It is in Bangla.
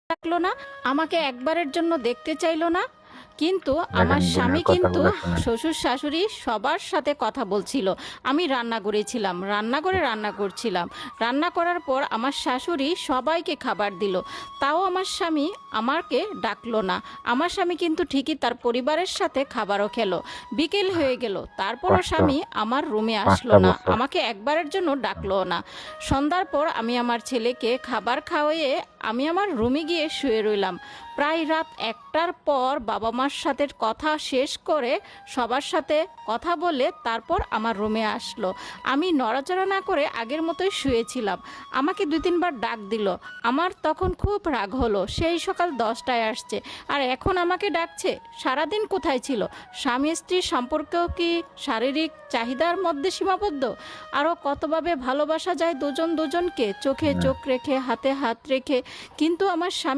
ডাকলো না, আমাকে একবারের জন্য দেখতে চাইলো না। কিন্তু দেখেন আমার বোনের স্বামী কিন্তু কথাগুলো শুনেন। শ্বশুর শাশুড়ি সবার সাথে কথা বলছিল। আমি রান্নাঘরে ছিলাম, রান্নাঘরে রান্না করছিলাম। রান্না করার পর আমার শাশুড়ি সবাইকে খাবার দিল, তাও আমার স্বামী আমাকে ডাকলো না। আমার স্বামী কিন্তু ঠিকই তার পরিবারের সাথে খাবারও খেলো। বিকেল হয়ে গেল, তারপরও কষ্ট। স্বামী আমার রুমে আসলো 5টা না, বছর। আমাকে একবারের জন্য ডাকলো না। সন্ধ্যার পর আমি আমার ছেলেকে খাবার খাওয়িয়ে আমি আমার রুমে গিয়ে শুয়ে রইলাম। প্রায় রাত 1টার পর বাবা মার সাথে কথা শেষ করে সবার সাথে কথা বলে তারপর আমার রুমে আসলো। আমি নড়াচড়া না করে আগের মতোই শুয়েছিলাম। আমাকে 2-3 বার ডাক দিল। আমার তখন খুব রাগ হলো, সেই সকাল 10টায় আসছে আর এখন আমাকে ডাকছে। সারাদিন কোথায় ছিল? স্বামী স্ত্রীর সম্পর্কেও কি শারীরিক চাহিদার মধ্যে সীমাবদ্ধ? আরও কতভাবে ভালোবাসা যায় দুজন দুজনকে, চোখে হুম। চোখ রেখে হাতে হাত রেখে। কিন্তু আমার স্বামী